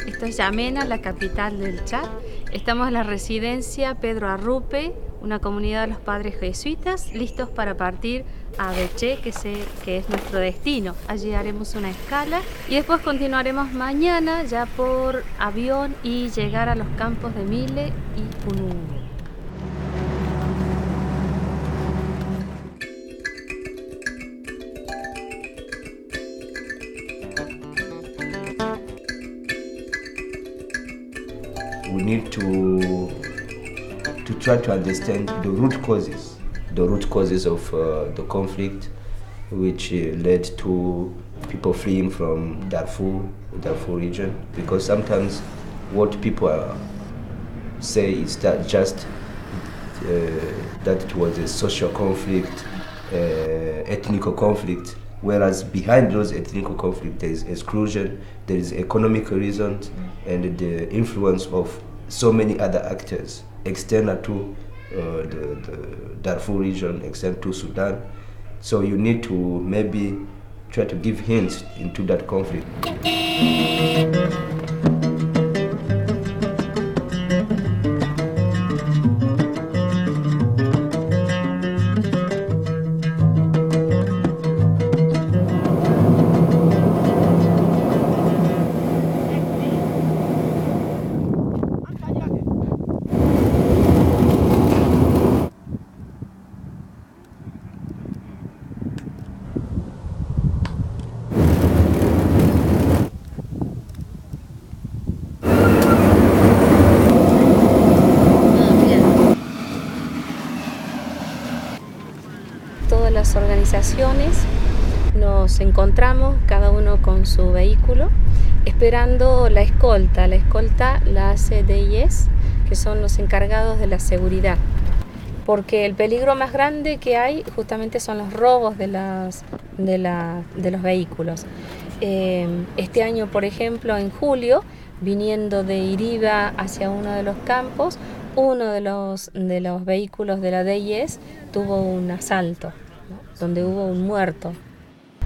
Esto es Yamena, la capital del Chad. Estamos en la residencia Pedro Arrupe, una comunidad de los padres jesuitas, listos para partir a Béché, que es nuestro destino. Allí haremos una escala y después continuaremos mañana ya por avión y llegar a los campos de Mile y Punungu. We need to try to understand the root causes of the conflict, which led to people fleeing from Darfur region. Because sometimes what people say is that that it was a social conflict, ethnic conflict. Whereas behind those ethnic conflicts, there is exclusion, there is economic reasons, and the influence of so many other actors external to the Darfur region, external to Sudan. So you need to maybe try to give hints into that conflict. Todas las organizaciones nos encontramos, cada uno con su vehículo, esperando la escolta. La escolta la hace DIS, que son los encargados de la seguridad. Porque el peligro más grande que hay justamente son los robos de los vehículos. Este año, por ejemplo, en julio, viniendo de Iriba hacia uno de los campos, uno de los vehículos de la DIS tuvo un asalto, ¿no? Donde hubo un muerto.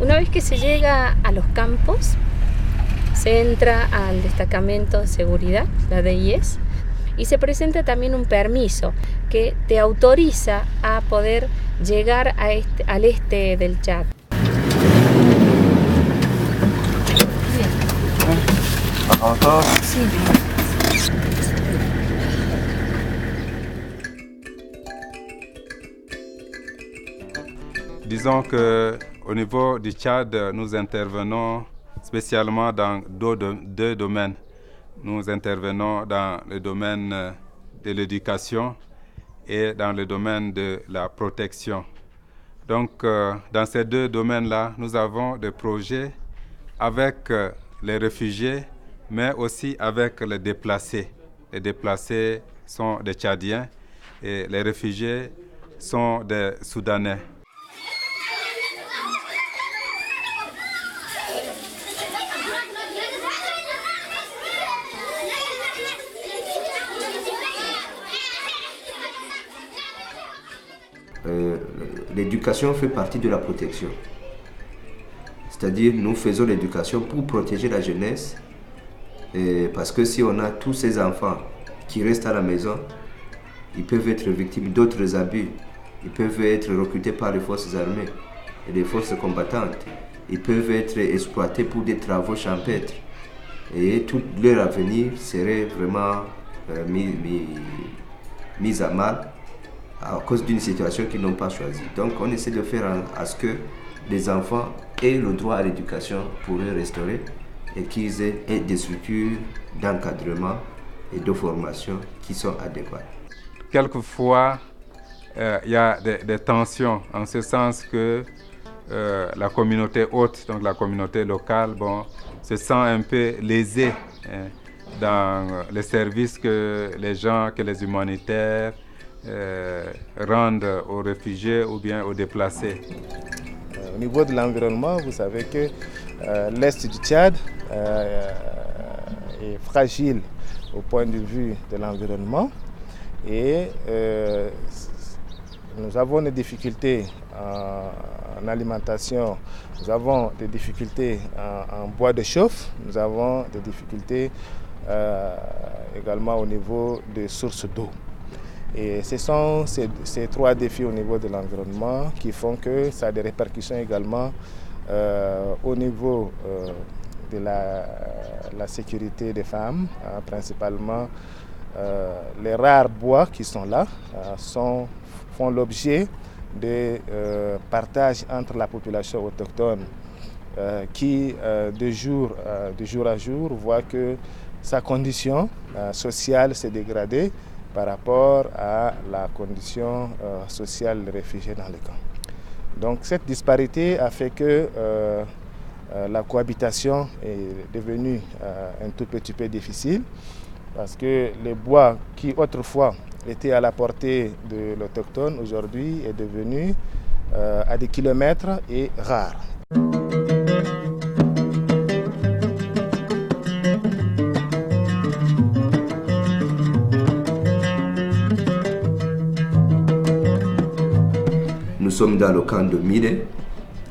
Una vez que se llega a los campos, se entra al destacamento de seguridad, la DIS, y se presenta también un permiso que te autoriza a poder llegar al este del Chad. Sí. Disons qu'au niveau du Tchad, nous intervenons spécialement dans deux domaines. Nous intervenons dans le domaine de l'éducation et dans le domaine de la protection. Donc, dans ces deux domaines-là, nous avons des projets avec les réfugiés, mais aussi avec les déplacés. Les déplacés sont des Tchadiens et les réfugiés sont des Soudanais. L'éducation fait partie de la protection. C'est-à-dire, nous faisons l'éducation pour protéger la jeunesse. Parce que si on a tous ces enfants qui restent à la maison, ils peuvent être victimes d'autres abus. Ils peuvent être recrutés par les forces armées et les forces combattantes. Ils peuvent être exploités pour des travaux champêtres. Et tout leur avenir serait vraiment mis à mal à cause d'une situation qu'ils n'ont pas choisie. Donc on essaie de faire à ce que les enfants aient le droit à l'éducation pour les restaurer et qu'ils aient des structures d'encadrement et de formation qui sont adéquates. Quelquefois, il y a des tensions, en ce sens que la communauté haute, donc la communauté locale, se sent un peu lésée dans les services que les humanitaires rendent aux réfugiés ou bien aux déplacés. Au niveau de l'environnement, vous savez que l'est du Tchad est fragile au point de vue de l'environnement et nous avons des difficultés en alimentation, nous avons des difficultés en bois de chauffe, nous avons des difficultés également au niveau des sources d'eau. Et ce sont ces trois défis au niveau de l'environnement qui font que ça a des répercussions également au niveau de la sécurité des femmes, principalement les rares bois qui sont là font l'objet de partage entre la population autochtone qui de jour à jour voit que sa condition sociale s'est dégradée par rapport à la condition sociale des réfugiés dans les camps. Donc cette disparité a fait que la cohabitation est devenue un tout petit peu difficile parce que les bois qui autrefois étaient à la portée de l'autochtone aujourd'hui est devenu à des kilomètres et rare. Nous sommes dans le camp de Mire,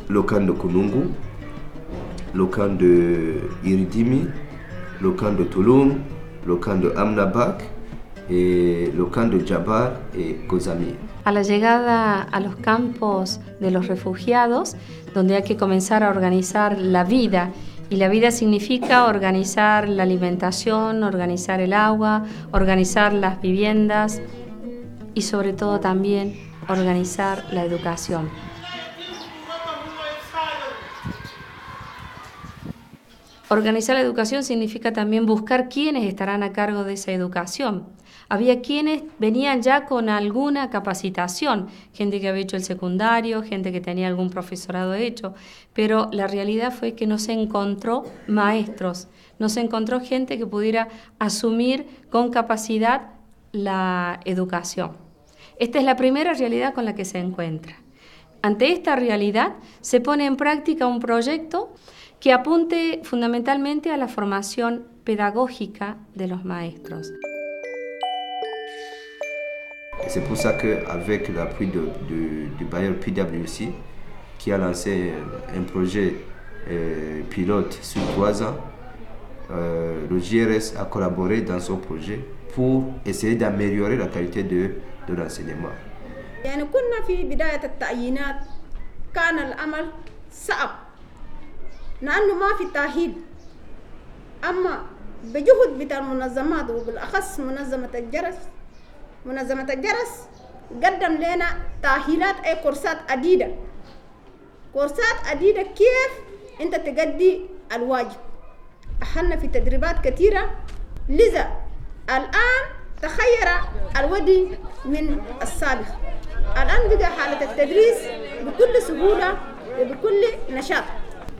le camp de Kunungu, le camp de Iridimi, le camp de Tulum, le camp de Amnabak y le camp de Jabar y Gozamir. A la llegada a los campos de los refugiados, donde hay que comenzar a organizar la vida, y la vida significa organizar la alimentación, organizar el agua, organizar las viviendas y sobre todo también organizar la educación. Organizar la educación significa también buscar quiénes estarán a cargo de esa educación. Había quienes venían ya con alguna capacitación, gente que había hecho el secundario, gente que tenía algún profesorado hecho, pero la realidad fue que no se encontró maestros, no se encontró gente que pudiera asumir con capacidad la educación. Esta es la primera realidad con la que se encuentra. Ante esta realidad se pone en práctica un proyecto que apunte fundamentalmente a la formación pedagógica de los maestros. C'est pour ça qu'avec l'appui du bailleur PwC, qui a lancé un projet pilote sur 3 ans, le JRS a collaboré dans son projet pour essayer d'améliorer la qualité de l'enseignement. يعني كنا في بداية التعيينات كان العمل صعب لأنه ما في تأهيل، أما بجهد بتاع المنظمات وبالأخص منظمة الجرس قدم لنا تأهيلات أي كورسات عديدة كيف أنت تقضي الواجب. أخذنا في تدريبات كثيرة، لذا الآن تخير الودي من السابق. الآن بقى حالة التدريس بكل سهولة وبكل نشاط.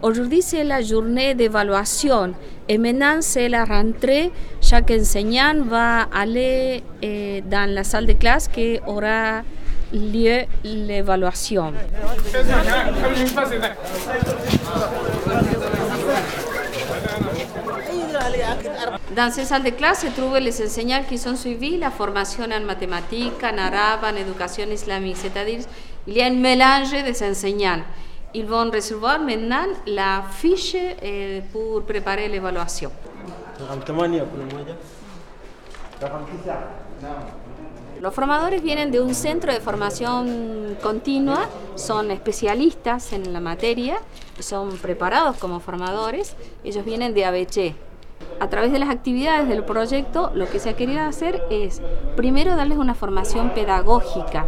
Aujourd'hui, c'est la journée d'évaluation et maintenant c'est la rentrée. Chaque enseignant va aller dans la salle de classe qui aura lieu l'évaluation. Dans ces salles de classe se trouvent les enseignants qui ont suivi la formation en mathématiques, en arabe, en éducation islamique. C'est-à-dire il y a un mélange des enseignants. Ils vont recevoir maintenant la fiche pour préparer l'évaluation. Los formadores vienen de un centro de formación continua, son especialistas en la materia, son preparados como formadores, ellos vienen de ABC. A través de las actividades del proyecto, lo que se ha querido hacer es, primero, darles una formación pedagógica,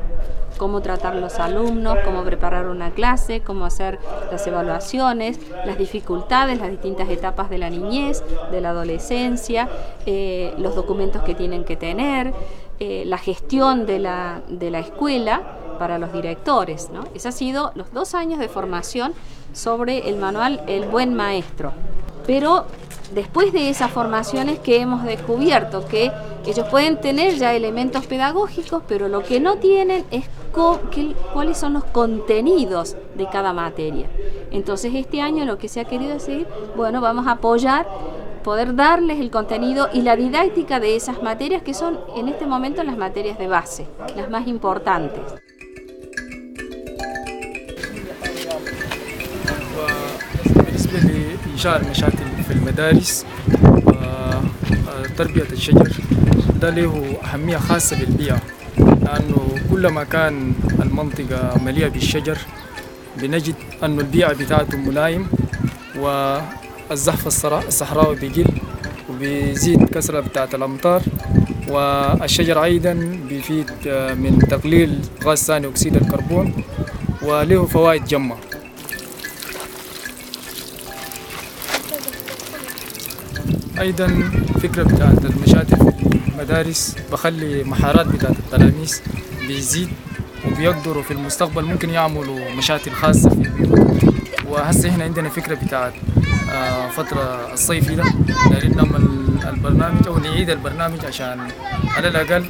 cómo tratar a los alumnos, cómo preparar una clase, cómo hacer las evaluaciones, las dificultades, las distintas etapas de la niñez, de la adolescencia, los documentos que tienen que tener, la gestión de la escuela para los directores, ¿no? Esos han sido los 2 años de formación sobre el manual El Buen Maestro. Pero después de esas formaciones que hemos descubierto que ellos pueden tener ya elementos pedagógicos, pero lo que no tienen es cuáles son los contenidos de cada materia. Entonces este año lo que se ha querido decir, bueno, vamos a apoyar, poder darles el contenido y la didáctica de esas materias que son en este momento las materias de base, las más importantes. بالنسبة لإيجاد مشاكل في المدارس تربية الشجر ده له أهمية خاصة بالبيئة، لأنه كلما كان المنطقة مليئة بالشجر بنجد أن البيئة بتاعته ملائم والزحف الصحراوي بيقل وبيزيد كثرة بتاعت الأمطار، والشجر أيضا بيفيد من تقليل غاز ثاني أكسيد الكربون وله فوائد جمة. أيضا فكرة بتاعت المشاتل في المدارس بخلي مهارات بتاعت التلاميذ بيزيد وبيقدروا في المستقبل ممكن يعملوا مشاتل خاصة في البيوت. وهسه هنا عندنا فكرة بتاعت فترة الصيفي ده دايرين نعمل البرنامج أو نعيد البرنامج عشان على الأقل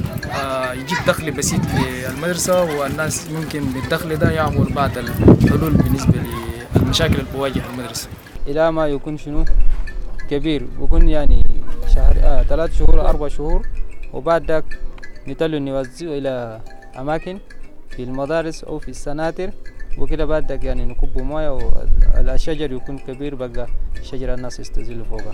يجيب دخل بسيط للمدرسة، والناس ممكن بالدخل ده يعمل بعض الحلول بالنسبة للمشاكل اللي بتواجه المدرسة. إلى ما يكون شنو كبير، ويكون يعني شهر 3 شهور 4 شهور، وبعد ذاك نتلو نوزعه إلى أماكن في المدارس أو في السناتر، وكده بعد ذاك يعني نكب مويه والشجر يكون كبير بقى شجر الناس يستظل فوقه.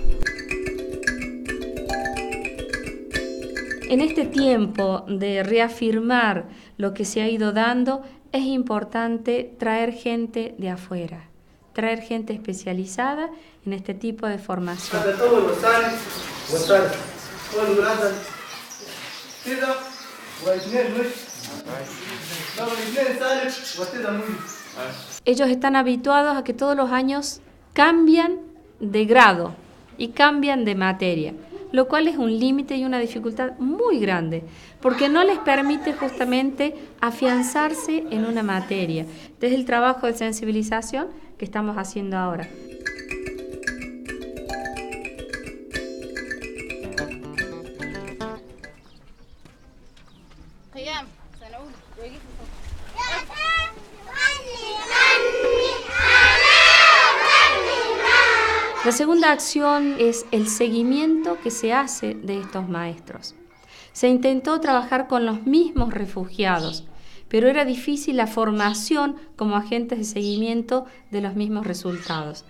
En este tiempo de reafirmar lo que se ha ido dando, es importante traer gente de afuera, traer gente especializada en este tipo de formación. Ellos están habituados a que todos los años cambian de grado y cambian de materia, lo cual es un límite y una dificultad muy grande, porque no les permite justamente afianzarse en una materia. Este es el trabajo de sensibilización que estamos haciendo ahora. La segunda acción es el seguimiento que se hace de estos maestros. Se intentó trabajar con los mismos refugiados, pero era difícil la formación como agentes de seguimiento de los mismos resultados.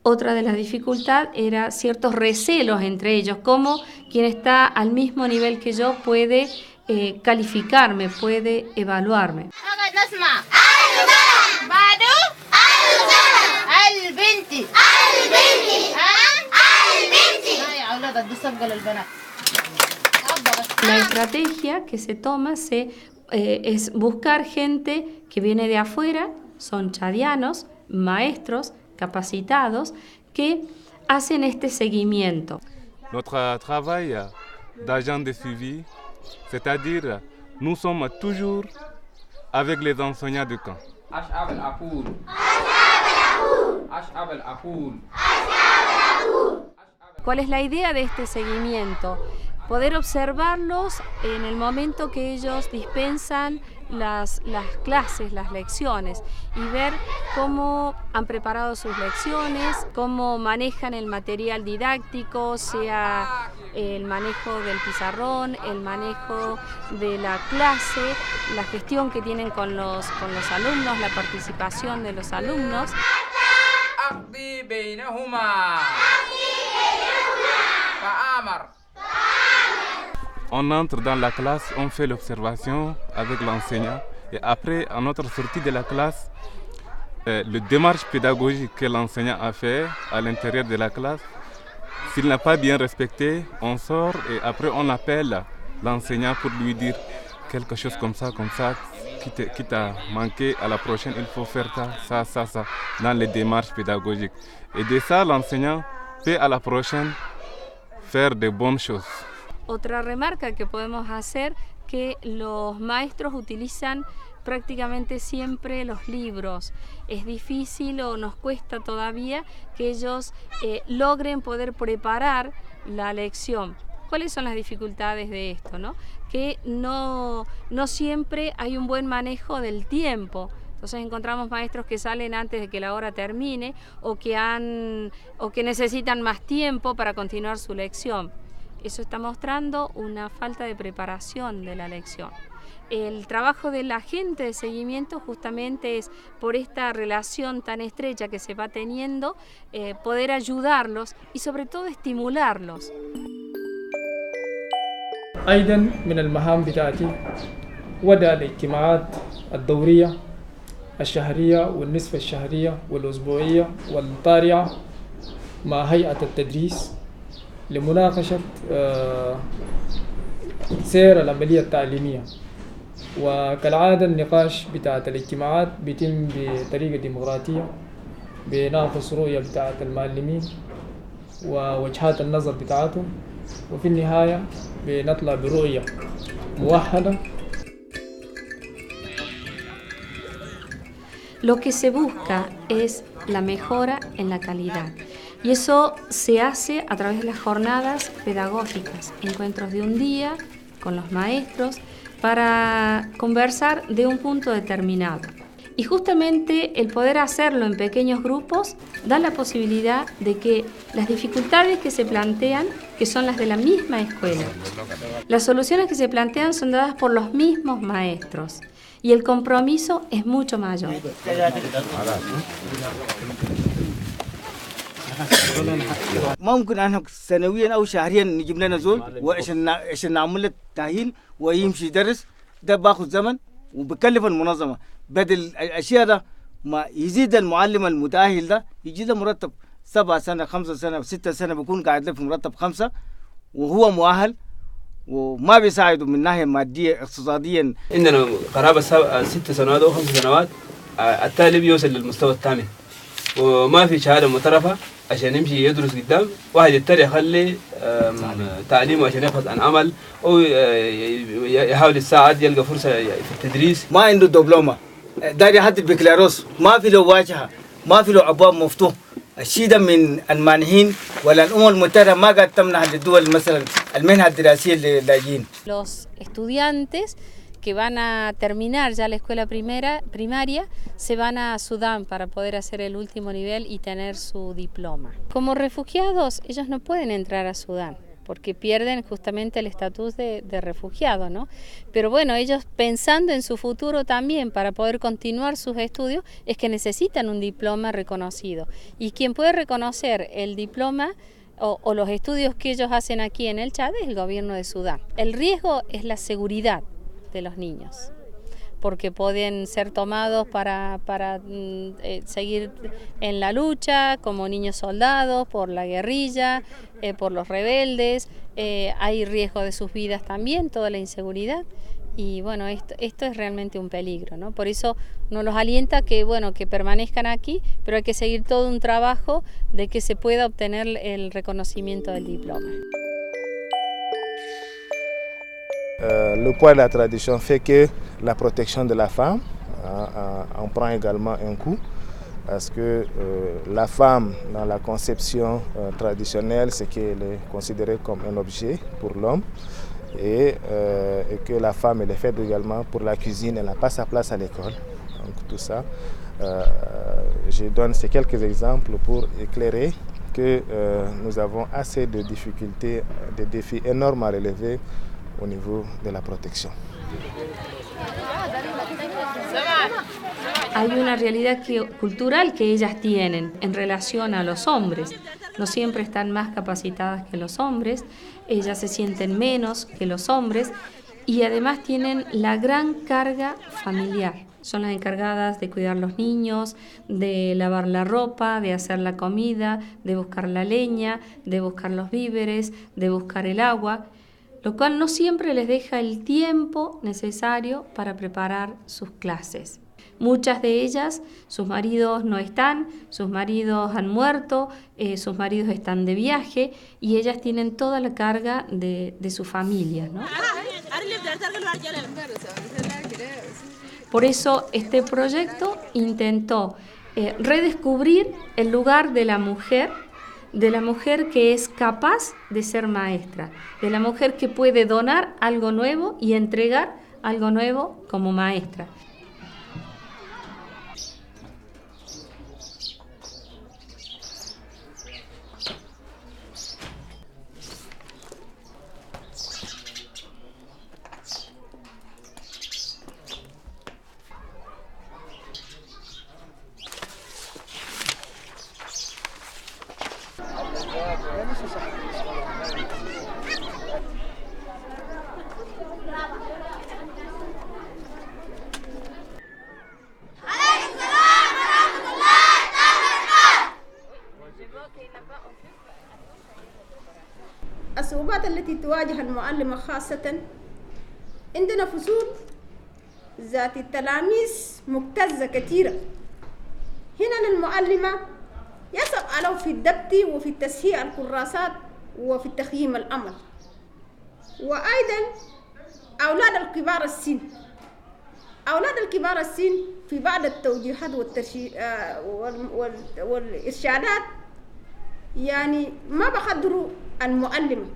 Otra de las dificultades era ciertos recelos entre ellos, como quien está al mismo nivel que yo puede calificarme, puede evaluarme. La estrategia que se toma es buscar gente que viene de afuera, son chadianos, maestros capacitados que hacen este seguimiento. Notre travail d'agent de suivi, c'est-à-dire nous sommes toujours avec les enseignants de camp. ¿Cuál es la idea de este seguimiento? Poder observarlos en el momento que ellos dispensan las clases, las lecciones, y ver cómo han preparado sus lecciones, cómo manejan el material didáctico, sea el manejo del pizarrón, el manejo de la clase, la gestión que tienen con los alumnos, la participación de los alumnos. On entre dans la classe, on fait l'observation avec l'enseignant et après, à notre sortie de la classe, le démarche pédagogique que l'enseignant a fait à l'intérieur de la classe, s'il n'a pas bien respecté, on sort et après on appelle l'enseignant pour lui dire quelque chose comme ça, qui t'a manqué, à la prochaine il faut faire ça, dans les démarches pédagogiques. Et de ça, l'enseignant peut à la prochaine faire de bonnes choses. Otra remarca que podemos hacer que los maestros utilizan prácticamente siempre los libros. Es difícil o nos cuesta todavía que ellos logren poder preparar la lección. ¿Cuáles son las dificultades de esto, no? Que no siempre hay un buen manejo del tiempo. Entonces encontramos maestros que salen antes de que la hora termine o que necesitan más tiempo para continuar su lección. Eso está mostrando una falta de preparación de la lección. El trabajo del agente de seguimiento justamente es, por esta relación tan estrecha que se va teniendo, poder ayudarlos y sobre todo estimularlos. أيضا من المهام بتاعتي وضع الاجتماعات الدورية الشهرية والنصف الشهرية والأسبوعية والطارئة مع هيئة التدريس لمناقشة سير العملية التعليمية. وكالعادة النقاش بتاعت الاجتماعات بيتم بطريقة ديمقراطية، بناقش رؤية بتاعت المعلمين ووجهات النظر بتاعتهم، وفي النهاية بنطلع برؤية موحدة. Lo que se busca es la mejora en la calidad y eso se hace a través de las jornadas pedagógicas, encuentros de un día con los maestros para conversar de un punto determinado. Y justamente el poder hacerlo en pequeños grupos da la posibilidad de que las dificultades que se plantean, que son las de la misma escuela, las soluciones que se plantean son dadas por los mismos maestros y el compromiso es mucho mayor. ممكن أن سنويا أو شهريا نجيب لنا زول وعشان نعمل تأهيل ويمشي يدرس، ده باخذ زمن وبكلف المنظمة. بدل الأشياء ده ما يزيد المعلم المتأهل ده يجي له مرتب 7 سنة 5 سنة 6 سنة بيكون قاعد له في مرتب 5 وهو مؤهل وما بيساعده من ناحية مادية اقتصاديا. عندنا قرابة 6 سنوات أو 5 سنوات الطالب يوصل للمستوى الثامن وما في شهادة مترفة عشان يمشي يدرس قدام. واحد يضطر يخلي تعليمه عشان يبحث عن عمل أو يحاول يساعد يلقى فرصة في التدريس. ما عنده دبلومة، داري يحدد بكالوريوس، ما في له واجهة، ما في له أبواب مفتوح. الشيء ده من المانحين ولا الأمم المتحدة ما قاعد تمنح للدول مثلا المنحة الدراسية للاجئين. Los estudiantes que van a terminar ya la escuela primaria se van a Sudán para poder hacer el último nivel y tener su diploma. Como refugiados, ellos no pueden entrar a Sudán porque pierden justamente el estatus de refugiado, ¿no? Pero bueno, ellos pensando en su futuro también para poder continuar sus estudios es que necesitan un diploma reconocido. Y quien puede reconocer el diploma o los estudios que ellos hacen aquí en el Chad es el gobierno de Sudán. El riesgo es la seguridad de los niños, porque pueden ser tomados para seguir en la lucha como niños soldados, por la guerrilla, por los rebeldes, hay riesgo de sus vidas también, toda la inseguridad, y bueno, esto es realmente un peligro, ¿no? Por eso nos los alienta que, bueno, que permanezcan aquí, pero hay que seguir todo un trabajo de que se pueda obtener el reconocimiento del diploma. Le poids de la tradition fait que la protection de la femme en prend également un coup, parce que la femme, dans la conception traditionnelle, c'est qu'elle est considérée comme un objet pour l'homme et que la femme elle est faite également pour la cuisine, elle n'a pas sa place à l'école. Donc tout ça, je donne ces quelques exemples pour éclairer que nous avons assez de difficultés, de défis énormes à relever au niveau de la protección. Hay una realidad cultural que ellas tienen en relación a los hombres. No siempre están más capacitadas que los hombres, ellas se sienten menos que los hombres y además tienen la gran carga familiar. Son las encargadas de cuidar los niños, de lavar la ropa, de hacer la comida, de buscar la leña, de buscar los víveres, de buscar el agua, lo cual no siempre les deja el tiempo necesario para preparar sus clases. Muchas de ellas, sus maridos no están, sus maridos han muerto, sus maridos están de viaje y ellas tienen toda la carga de su familia, ¿no? Por eso este proyecto intentó redescubrir el lugar de la mujer que es capaz de ser maestra, de la mujer que puede donar algo nuevo y entregar algo nuevo como maestra. الصعوبات التي تواجه المعلمة خاصة عندنا فصول ذات التلاميذ مكتظة كثيرة. هنا المعلمة يصعب عليه في الضبط وفي تسهيل الكراسات وفي تخييم الأمر. وأيضا أولاد الكبار السن في بعض التوجيهات والإرشادات يعني ما بقدروا المعلمة.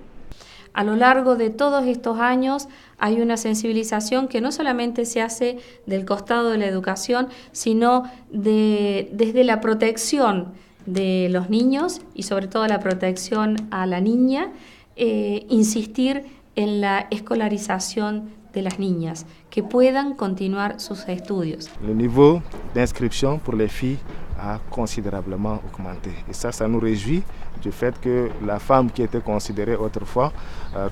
A lo largo de todos estos años hay una sensibilización que no solamente se hace del costado de la educación, sino desde la protección de los niños y sobre todo la protección a la niña, insistir en la escolarización de las niñas, que puedan continuar sus estudios. Le niveau d'inscription pour les filles a considérablement augmenté. Et ça nous réjouit du fait que la femme qui était considérée autrefois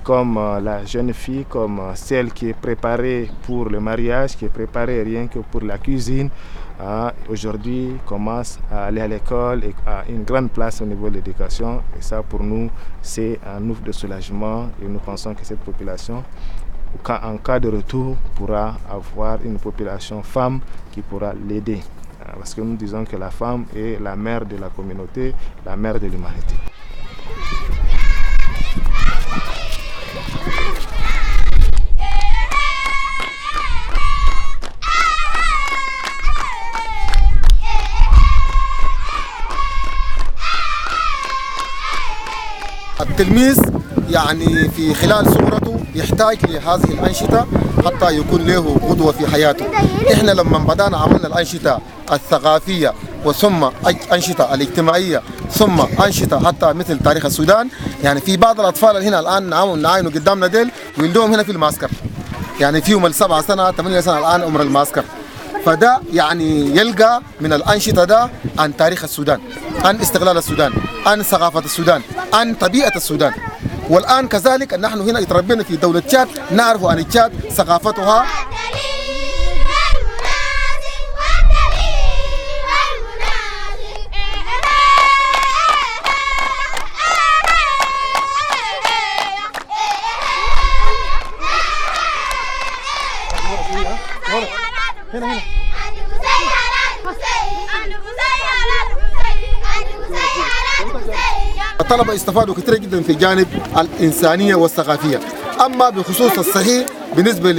comme la jeune fille, comme celle qui est préparée pour le mariage, qui est préparée rien que pour la cuisine, aujourd'hui commence à aller à l'école et a une grande place au niveau de l'éducation. Et ça pour nous c'est un ouf de soulagement et nous pensons que cette population en cas de retour pourra avoir une population femme qui pourra l'aider. Parce que nous disons que la femme est la mère de la communauté, la mère de l'humanité. التلميذ يعني في خلال صغرته يحتاج لهذه الأنشطة حتى يكون له قدوة في حياته. إحنا لما بدأنا عملنا الأنشطة الثقافية وثم أنشطة الاجتماعية ثم أنشطة حتى مثل تاريخ السودان، يعني في بعض الأطفال هنا الآن نعاينوا قدامنا ديل ويلدوهم هنا في المعسكر، يعني فيهم 7 سنة 8 سنة الآن عمر المعسكر. فده يعني يلقى من الأنشطة ده عن تاريخ السودان، عن استقلال السودان، عن ثقافة السودان، عن طبيعة السودان. والآن كذلك نحن هنا يتربينا في دولة تشاد، نعرف عن تشاد ثقافتها. الطلبة استفادوا كثير جدا في جانب الإنسانية والثقافية. أما بخصوص الصحيح بالنسبة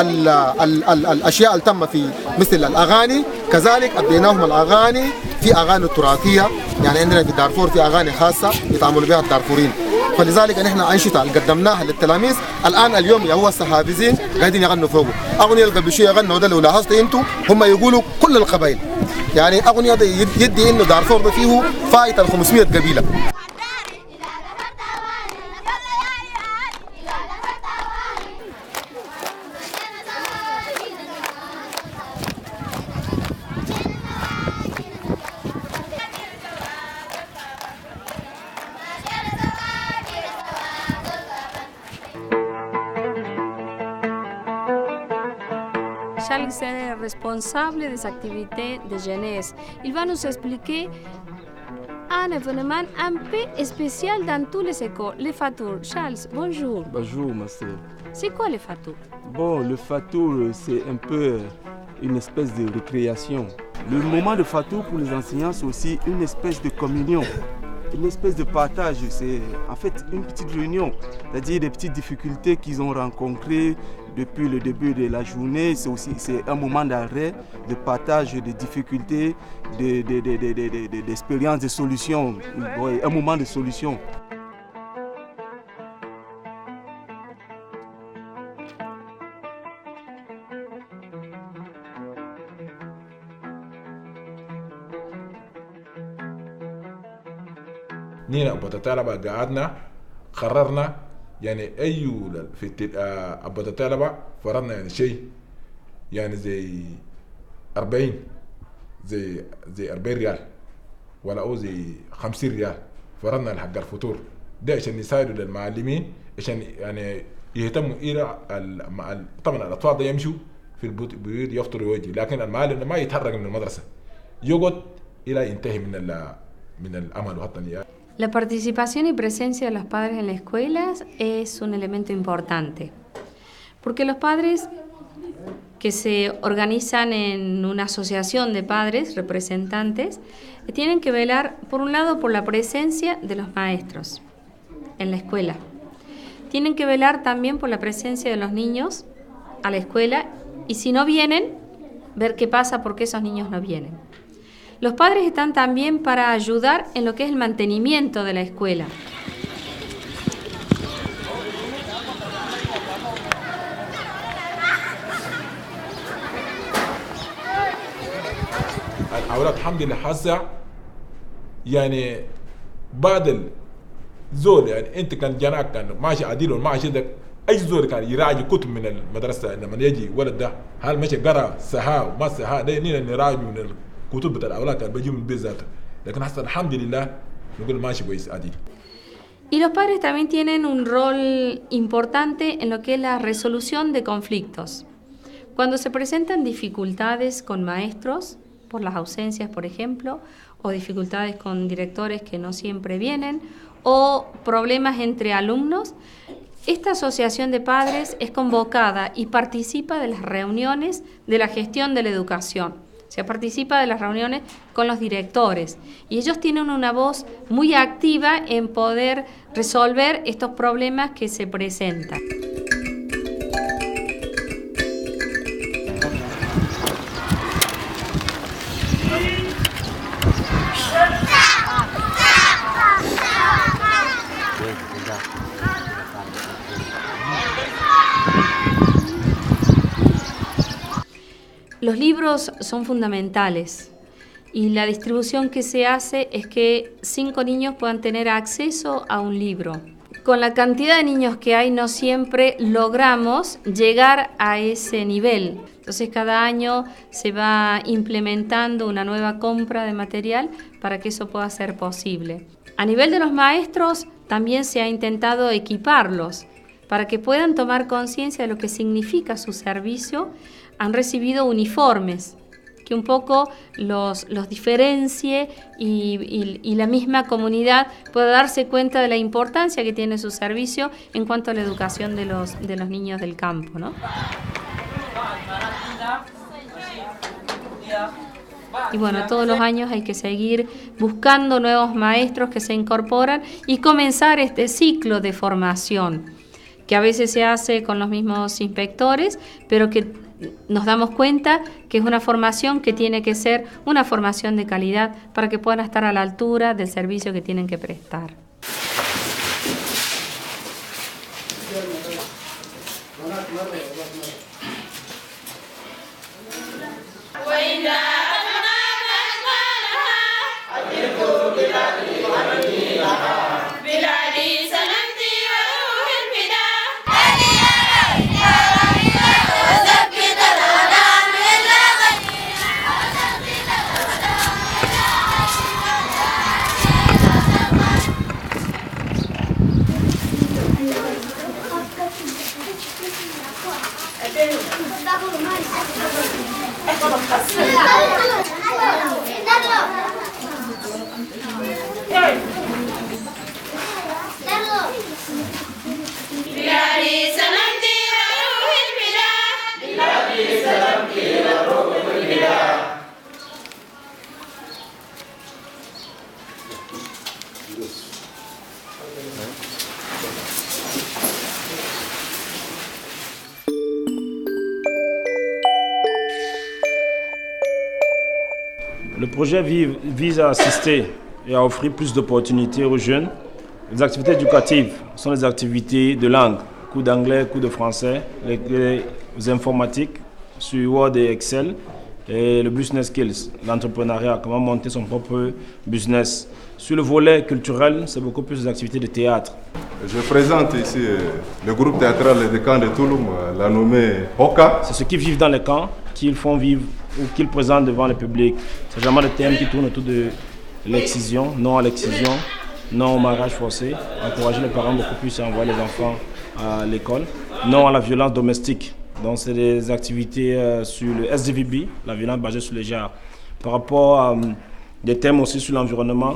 للأشياء اللي تم في مثل الأغاني، كذلك أديناهم الأغاني في أغاني التراثية، يعني عندنا في دارفور في أغاني خاصة يتعاملوا بها الدارفوريين. فلذلك نحن أنشطة اللي قدمناها للتلاميذ الآن اليوم هو الصحافيين قاعدين يغنوا فوقه. أغنية اللي قبل شوية غنوا ده لو لاحظتوا أنتم هم يقولوا كل القبائل، يعني أغنية ده يدي إنه دارفور ده فيه فايت 500 قبيلة. Charles est responsable des activités de jeunesse. Il va nous expliquer un événement un peu spécial dans toutes les écoles, les Fatour. Charles, bonjour. Bonjour, ma sœur. C'est quoi les Fatour? Bon, le Fatour, c'est un peu une espèce de récréation. Le moment de Fatour pour les enseignants, c'est aussi une espèce de communion, une espèce de partage. C'est en fait une petite réunion, c'est-à-dire des petites difficultés qu'ils ont rencontrées depuis le début de la journée. C'est un moment d'arrêt, de partage de difficultés, d'expériences, de solutions, un moment de solution. نينا أبوتطالبة قعدنا قررنا يعني أي في أبوتطالبة فرضنا يعني شيء يعني زي 40 زي 40 ريال ولا أو زي 50 ريال فرضنا لحق الفطور ده عشان يساعدوا للمعلمين عشان يعني يهتموا إلى طبعا الأطفال ده يمشوا في البيوت يفطروا ويجي، لكن المعلم ما يتحرك من المدرسة يقعد إلى ينتهي من العمل الوطني. La participación y presencia de los padres en las escuelas es un elemento importante, porque los padres que se organizan en una asociación de padres, representantes, tienen que velar, por un lado, por la presencia de los maestros en la escuela. Tienen que velar también por la presencia de los niños a la escuela y si no vienen, ver qué pasa porque esos niños no vienen. Los padres están también para ayudar en lo que es el mantenimiento de la escuela. الأولاد الحمد لله هسه يعني بعد الزول يعني أنت كان جناك كان ماشي عديل وماشي ده أي زول كان يراجع كتب من المدرسة لما يجي ولد ده هل ماشي قرأ سها وما سها ده نينا نراجع من الكتب بتاع الأولاد كان بيجي من البيت ذاته لكن هسه الحمد لله نقول ماشي كويس عديل. Y los padres también tienen un rol importante en lo que es la resolución de conflictos. Cuando se presentan dificultades con maestros, por las ausencias, por ejemplo, o dificultades con directores que no siempre vienen, o problemas entre alumnos, esta asociación de padres es convocada y participa de las reuniones de la gestión de la educación. O sea, participa de las reuniones con los directores y ellos tienen una voz muy activa en poder resolver estos problemas que se presentan. Los libros son fundamentales y la distribución que se hace es que 5 niños puedan tener acceso a un libro. Con la cantidad de niños que hay no siempre logramos llegar a ese nivel. Entonces cada año se va implementando una nueva compra de material para que eso pueda ser posible. A nivel de los maestros también se ha intentado equiparlos para que puedan tomar conciencia de lo que significa su servicio. Han recibido uniformes que un poco los diferencie y la misma comunidad pueda darse cuenta de la importancia que tiene su servicio en cuanto a la educación de los niños del campo, ¿no? Y bueno, todos los años hay que seguir buscando nuevos maestros que se incorporan y comenzar este ciclo de formación, que a veces se hace con los mismos inspectores, pero que nos damos cuenta que es una formación que tiene que ser una formación de calidad para que puedan estar a la altura del servicio que tienen que prestar. Le projet vise à assister et à offrir plus d'opportunités aux jeunes. Les activités éducatives sont les activités de langue, cours d'anglais, cours de français, les informatiques sur Word et Excel, et le business skills, l'entrepreneuriat, comment monter son propre business. Sur le volet culturel, c'est beaucoup plus des activités de théâtre. Je présente ici le groupe théâtral des camps de Touloum, la nommée Hoka. C'est ceux qui vivent dans les camps, qu'ils font vivre ou qu'ils présentent devant le public. C'est vraiment le thème qui tourne autour de l'excision, non à l'excision, non au mariage forcé, encourager les parents beaucoup plus à envoyer les enfants à l'école, non à la violence domestique. Donc c'est des activités sur le SDVB, la violence basée sur les genres. Par rapport à des thèmes aussi sur l'environnement,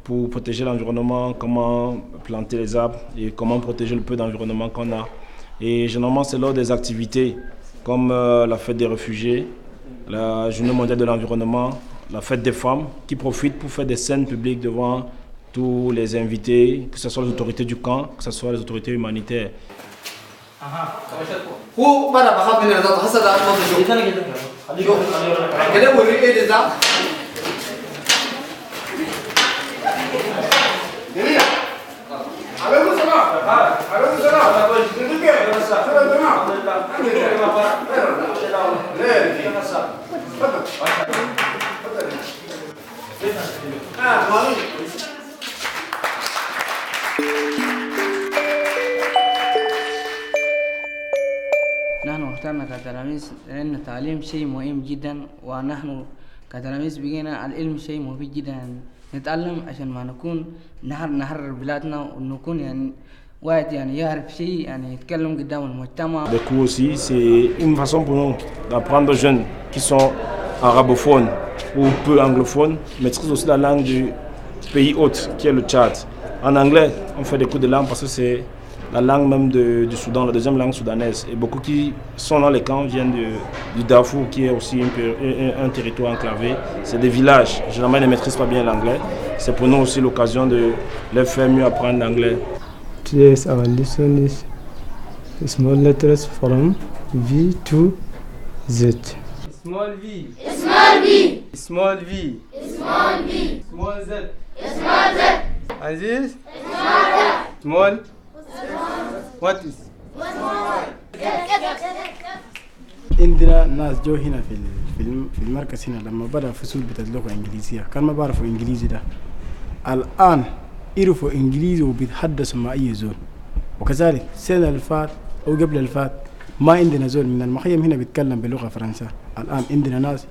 pour protéger l'environnement, comment planter les arbres et comment protéger le peu d'environnement qu'on a. Et généralement, c'est lors des activités comme la fête des réfugiés, la journée mondiale de l'environnement, la fête des femmes, qui profitent pour faire des scènes publiques devant tous les invités, que ce soit les autorités du camp, que ce soit les autorités humanitaires. نحن اخترنا كتلاميذ لأن التعليم شيء مهم جدا، ونحن كتلاميذ بقينا العلم شيء مفيد جدا. نتعلم عشان ما نكون نحرر بلادنا ونكون يعني واحد يعني يعرف شيء يعني يتكلم قدام المجتمع. Les cours aussi, c'est une façon pour nous d'apprendre aux jeunes qui sont arabophones ou peu anglophones, maîtrisent aussi la langue du pays hôte qui est le Tchad. En anglais, on fait des cours de langue parce que c'est la langue même du Soudan, la deuxième langue soudanaise. Et beaucoup qui sont dans les camps viennent du Darfour, qui est aussi un territoire enclavé. C'est des villages. Généralement, ils ne maîtrisent pas bien l'anglais. C'est pour nous aussi l'occasion de leur faire mieux apprendre l'anglais. Today's our lesson is small letters from V to Z. Small V. Small V. Small V. Small V. Small Z. Small Z. And this? Small Z. Small. What is? عندنا ناس جو هنا في المركز هنا لما بدأ فصول بتدلقوا إنجليزية كان ما بعرفوا إنجليزي ده الآن يعرفوا إنجليزي وبيتحدثوا مع أي زول وكذلك السنة اللي فات أو قبل الفات ما عندنا زول من المخيم هنا بيتكلم بلغة فرنسا الآن عندنا ناس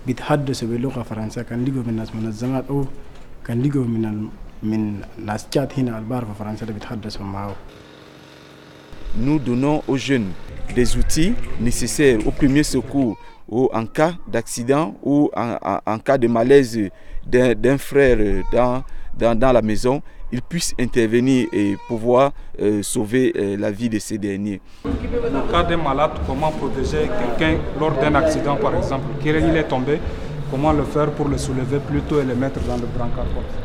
بيتحدثوا بلغة فرنسا كان لقوا من ناس منظمات أو كان لقوا من ناس جات هنا اللي بيعرفوا فرنسا ده بيتحدثوا معه. Nous donnons aux jeunes des outils nécessaires au premier secours ou en cas d'accident ou en cas de malaise d'un frère dans la maison, ils puissent intervenir et pouvoir sauver la vie de ces derniers. En cas de malade, comment protéger quelqu'un lors d'un accident par exemple, qu'il est tombé, comment le faire pour le soulever plutôt et le mettre dans le brancard comme ça.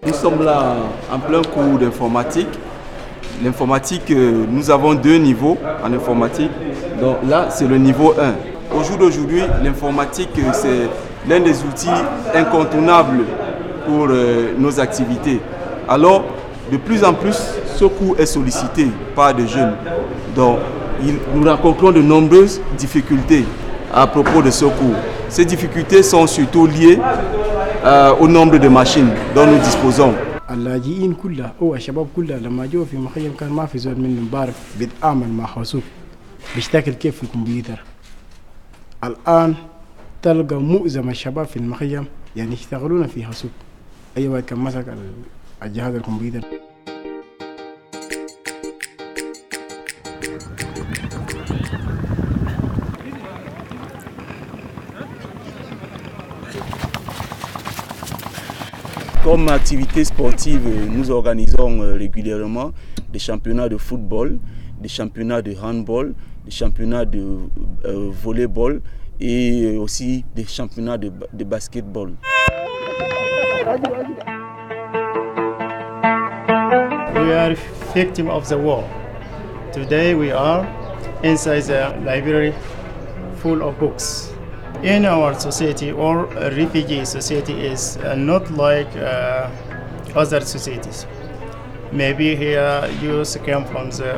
Nous sommes là en plein cours d'informatique. L'informatique, nous avons 2 niveaux en informatique. Donc là, c'est le niveau 1. Au jour d'aujourd'hui, l'informatique, c'est l'un des outils incontournables pour nos activités. Alors, de plus en plus, ce cours est sollicité par des jeunes. Donc, nous rencontrons de nombreuses difficultés à propos de ce cours. Ces difficultés sont surtout liées au nombre de machines dont nous disposons. اللاجئين كلها أو الشباب كلها لما جو في مخيم كان ما في زول منهم بعرف بيتعامل مع حاسوب بيشتغل كيف في الكمبيوتر. الآن تلقى معظم الشباب في المخيم يعني يشتغلون في حاسوب. أي واحد كان مسك الجهاز الكمبيوتر. Comme activité sportive, nous organisons régulièrement des championnats de football, des championnats de handball, des championnats de volleyball et aussi des championnats de basketball. We are victims of the war. Today we are inside the library full of books. In our society, or refugee society is not like other societies. Maybe here youth came from the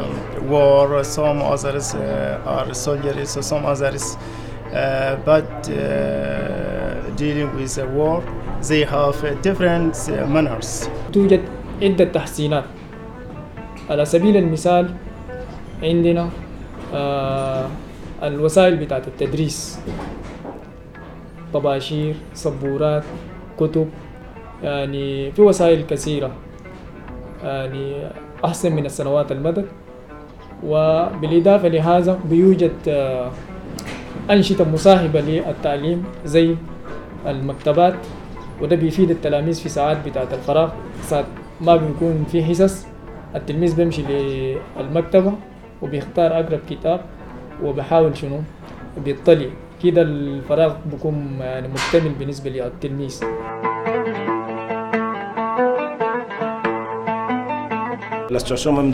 war, some others are soldiers, so some others, but dealing with the war, they have different manners. توجد عدة تحسينات. على سبيل المثال عندنا الوسائل بتاعت التدريس، طباشير، سبورات، كتب، يعني في وسائل كثيرة يعني أحسن من السنوات المضت. وبالإضافة لهذا بيوجد أنشطة مصاحبة للتعليم زي المكتبات، وده بيفيد التلاميذ في ساعات بتاعة الفراغ. ساعات ما بيكون في حصص التلميذ بيمشي للمكتبة وبيختار أقرب كتاب وبحاول شنو بيطلع كده، الفراغ بيكون يعني مكتمل بالنسبة للتلميذ. La situation même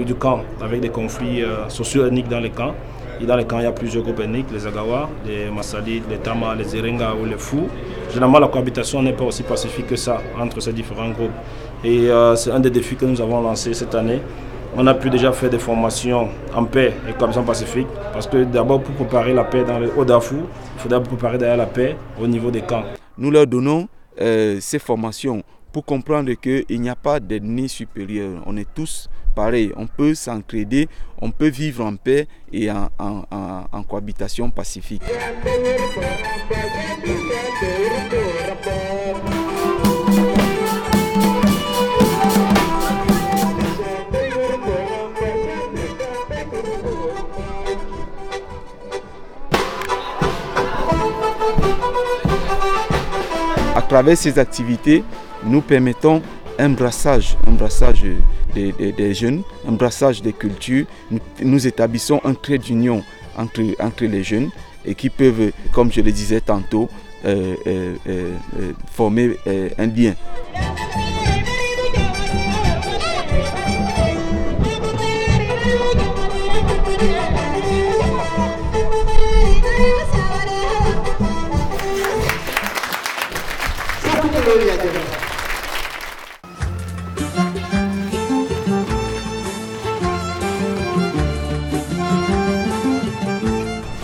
du camp, avec des conflits socio-ethniques dans les camps. Et dans les camps, il y a plusieurs groupes ethniques, les Agawa, les Massalides, les Tama, les Erenga ou les Fous. Généralement, la cohabitation n'est pas aussi pacifique que ça entre ces différents groupes. Et c'est un des défis que nous avons lancé cette année. On a pu déjà faire des formations en paix et cohabitation pacifique, parce que d'abord, pour préparer la paix au Darfour, il faudrait préparer d'ailleurs la paix au niveau des camps. Nous leur donnons ces formations pour comprendre qu'il n'y a pas d'ennemis supérieurs. On est tous pareils, on peut s'entraider, on peut vivre en paix et en cohabitation pacifique. À travers ces activités, nous permettons un brassage des jeunes, un brassage des cultures. Nous établissons un trait d'union entre les jeunes et qui peuvent, comme je le disais tantôt, former un lien.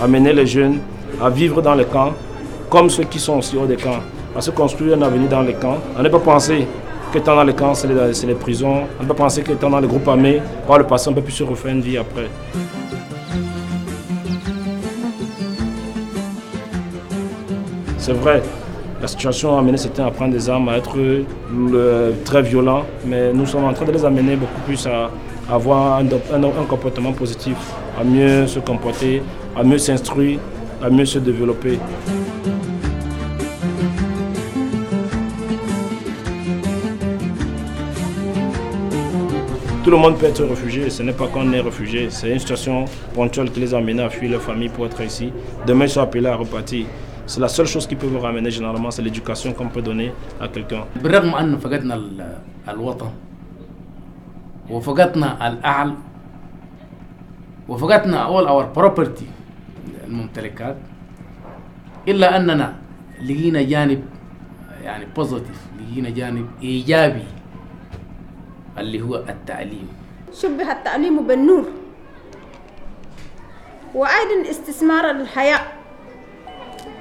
Amener les jeunes à vivre dans les camps comme ceux qui sont aussi hors des camps, à se construire un avenir dans les camps. On ne peut pas penser qu'étant dans les camps, c'est les prisons. On ne peut pas penser qu'étant dans les groupes armés, par le passé, on peut plus se refaire une vie après. C'est vrai, la situation a amené certains à prendre des armes, à être très violents, mais nous sommes en train de les amener beaucoup plus à avoir un comportement positif, à mieux se comporter, à mieux s'instruire, à mieux se développer. Tout le monde peut être réfugié, ce n'est pas qu'on est réfugié, c'est une situation ponctuelle qui les a amenés à fuir leur famille pour être ici. Demain, ils sont appelés à repartir. C'est la seule chose qui peut vous ramener généralement, c'est l'éducation qu'on peut donner à quelqu'un. بالرغم أن فقدنا الوطن وفقدنا الأهل وفقدنا all our property الممتلكات، إلا أننا لقينا جانب يعني positive، لقينا جانب إيجابي اللي هو التعليم. شبه التعليم بالنور وأيضا استثمار الحياة،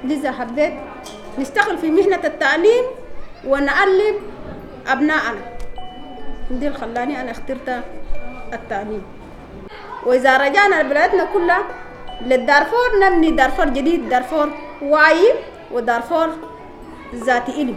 لذا حبيت نشتغل في مهنة التعليم ونعلم أبنائنا. دي اللي خلاني أنا اخترت التعليم. وإذا رجعنا لبلادنا كلها للدارفور نبني دارفور جديد، دارفور واعي ودارفور ذاتي علم.